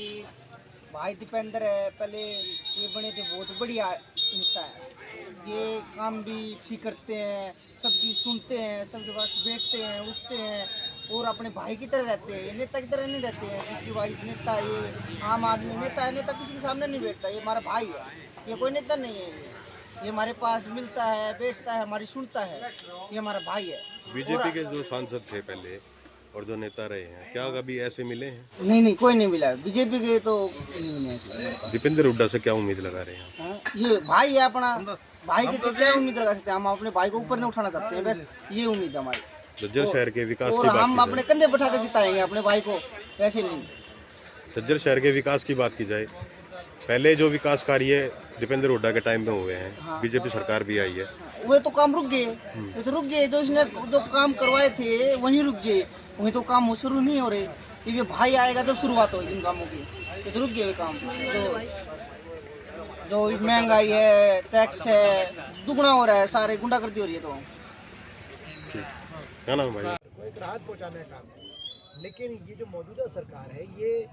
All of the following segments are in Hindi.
कि भाई दीपेंद्र है, पहले ये बने थे, बहुत बढ़िया नेता है। ये काम भी ठीक करते हैं, सबकी सुनते हैं, सबके पास बैठते हैं, उठते हैं और अपने भाई की तरह रहते हैं। ये नेता की तरह नहीं रहते हैं जिसकी भाई नेता, ये आम आदमी नेता है। नेता किसी के सामने नहीं बैठता, ये हमारा भाई है, ये कोई नेता नहीं है। ये हमारे पास मिलता है, बैठता है, हमारी सुनता है, ये हमारा भाई है। बीजेपी के जो सांसद थे पहले और जो नेता रहे हैं, क्या कभी ऐसे मिले हैं? नहीं, कोई नहीं मिला। बीजेपी के तो नहीं मिले ऐसे। दीपेंद्र हुड्डा से क्या उम्मीद लगा रहे हैं? हाँ, ये भाई है अपना, भाई के तो क्या उम्मीद लगा सकते हैं? हम अपने भाई को ऊपर नहीं उठाना चाहते हैं, बस ये उम्मीद है हमारी। सज्जर शहर के विकास और की बात हम की अपने कंधे बैठा कर जिताएंगे अपने भाई को, वैसे नहीं। जाए, सज्जर शहर के विकास की बात की जाए, पहले जो विकास कार्य दीपेंद्र हुड्डा के टाइम में हुए हैं, हाँ। बीजेपी सरकार भी आई है, वे तो काम रुक गए, वे तो रुक गए। जो इसने जो काम करवाए थे वहीं रुक गए, वहीं तो काम शुरू नहीं हो रहे। ये भाई आएगा जब शुरुआत होगी इन कामों की। ये तो रुक गए वे काम। जो महंगाई है, टैक्स है, दुगना हो रहा है, सारे गुंडागर्दी हो रही है। तो क्या नाम है भाई? को एक राहत पहुंचाने का काम है। लेकिन ये जो मौजूदा सरकार है, ये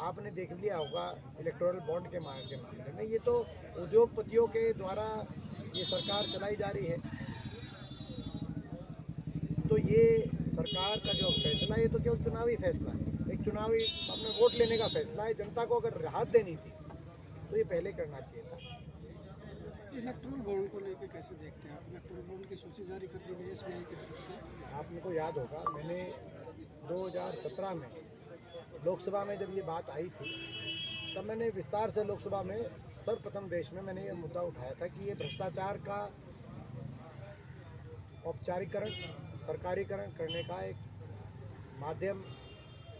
आपने देख लिया होगा इलेक्टोरल बॉन्ड के मामले में, ये तो उद्योगपतियों के द्वारा ये सरकार चलाई जा रही है। तो ये सरकार का जो फैसला है, ये तो केवल चुनावी फैसला है, एक चुनावी अपने वोट लेने का फैसला है। जनता को अगर राहत देनी थी तो ये पहले करना चाहिए था। इलेक्ट्रल बॉन्ड को लेकर कैसे देखते हैं आप? इलेक्ट्रल बॉन्ड की सूची जारी कर दी गई है एसबीआई की तरफ से। आपको याद होगा, मैंने 2017 में लोकसभा में जब ये बात आई थी, तब मैंने विस्तार से लोकसभा में सर्वप्रथम देश में मैंने ये मुद्दा उठाया था कि ये भ्रष्टाचार का औपचारिकरण, सरकारीकरण करने का एक माध्यम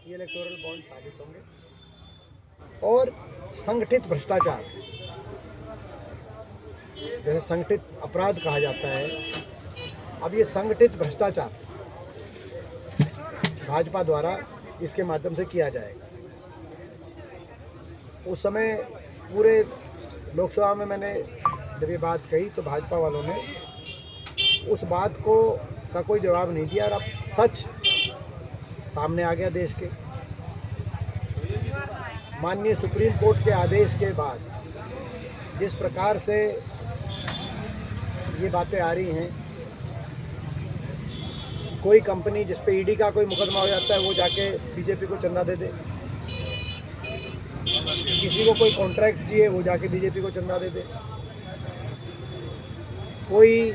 ये इलेक्टोरल बॉन्ड साबित होंगे। और संगठित भ्रष्टाचार, जैसे संगठित अपराध कहा जाता है, अब ये संगठित भ्रष्टाचार भाजपा द्वारा इसके माध्यम से किया जाएगा। उस समय पूरे लोकसभा में मैंने जब ये बात कही तो भाजपा वालों ने उस बात को का कोई जवाब नहीं दिया। और अब सच सामने आ गया देश के। माननीय सुप्रीम कोर्ट के आदेश के बाद जिस प्रकार से ये बातें आ रही हैं, कोई कंपनी जिस पे ईडी का कोई मुकदमा हो जाता है वो जाके बीजेपी को चंदा दे दे, किसी को कोई कॉन्ट्रैक्ट चाहिए वो जाके बीजेपी को चंदा दे दे, कोई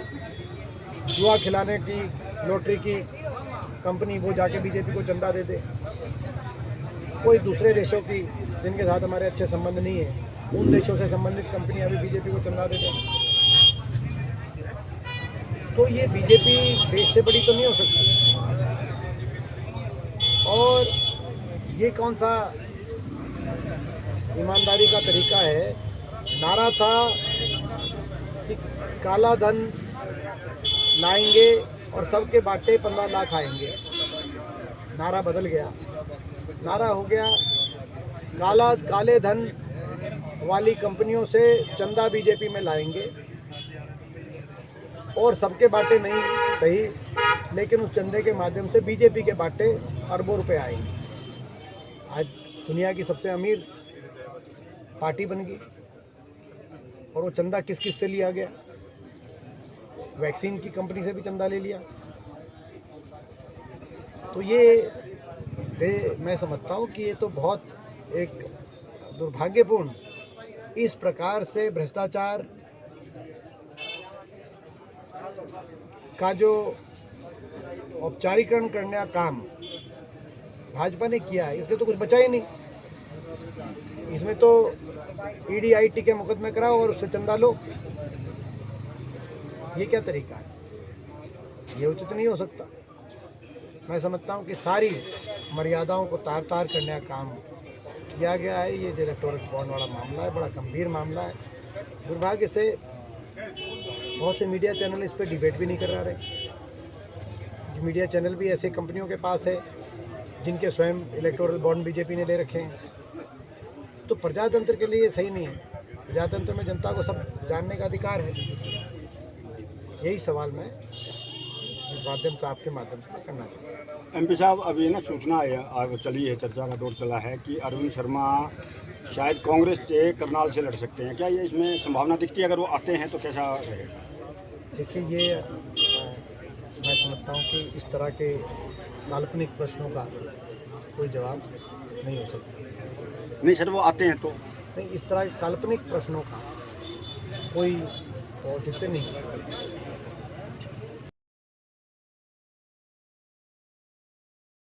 जुआ खिलाने की लॉटरी की कंपनी वो जाके बीजेपी को चंदा दे दे, कोई दूसरे देशों की जिनके साथ हमारे अच्छे संबंध नहीं है उन देशों से संबंधित कंपनियां भी बीजेपी को चंदा दे दें। तो ये बीजेपी देश से बड़ी तो नहीं हो सकती। और ये कौन सा ईमानदारी का तरीका है? नारा था कि काला धन लाएंगे और सबके बाटे 15 लाख आएंगे। नारा बदल गया, नारा हो गया काले धन वाली कंपनियों से चंदा बीजेपी में लाएंगे और सबके बाटे नहीं सही, लेकिन उस चंदे के माध्यम से बीजेपी के बाटे अरबों रुपए आएंगे। आज दुनिया की सबसे अमीर पार्टी बन गई। और वो चंदा किस किस से लिया गया? वैक्सीन की कंपनी से भी चंदा ले लिया। तो ये मैं समझता हूँ कि ये तो बहुत एक दुर्भाग्यपूर्ण, इस प्रकार से भ्रष्टाचार का जो औपचारीकरण करने का काम भाजपा ने किया है, इसमें तो कुछ बचा ही नहीं। इसमें तो ईडी आईटी के मुकदमे कराओ और उससे चंदा लो। ये क्या तरीका है? ये उचित नहीं हो सकता। मैं समझता हूँ कि सारी मर्यादाओं को तार तार करने का काम किया गया है। ये जो इलेक्टोरल बॉन्ड वाला मामला है, बड़ा गंभीर मामला है। दुर्भाग्य से बहुत से मीडिया चैनल इस पर डिबेट भी नहीं कर रहे। मीडिया चैनल भी ऐसे कंपनियों के पास है जिनके स्वयं इलेक्टोरल बॉन्ड बीजेपी ने ले रखे हैं। तो प्रजातंत्र के लिए सही नहीं है। प्रजातंत्र में जनता को सब जानने का अधिकार है। यही सवाल मैं इस माध्यम से, आपके माध्यम से करना चाहिए। एमपी साहब, अभी ना सूचना है, चली है, चर्चा का दौर चला है कि अरविंद शर्मा शायद कांग्रेस से करनाल से लड़ सकते हैं। क्या ये इसमें संभावना दिखती है? अगर वो आते हैं तो कैसा रहेगा? देखिए, ये मैं समझता हूँ कि इस तरह के काल्पनिक प्रश्नों का कोई जवाब नहीं हो सकता। नहीं सर, वो आते हैं तो नहीं, इस तरह के काल्पनिक प्रश्नों का कोई औचित्य नहीं है।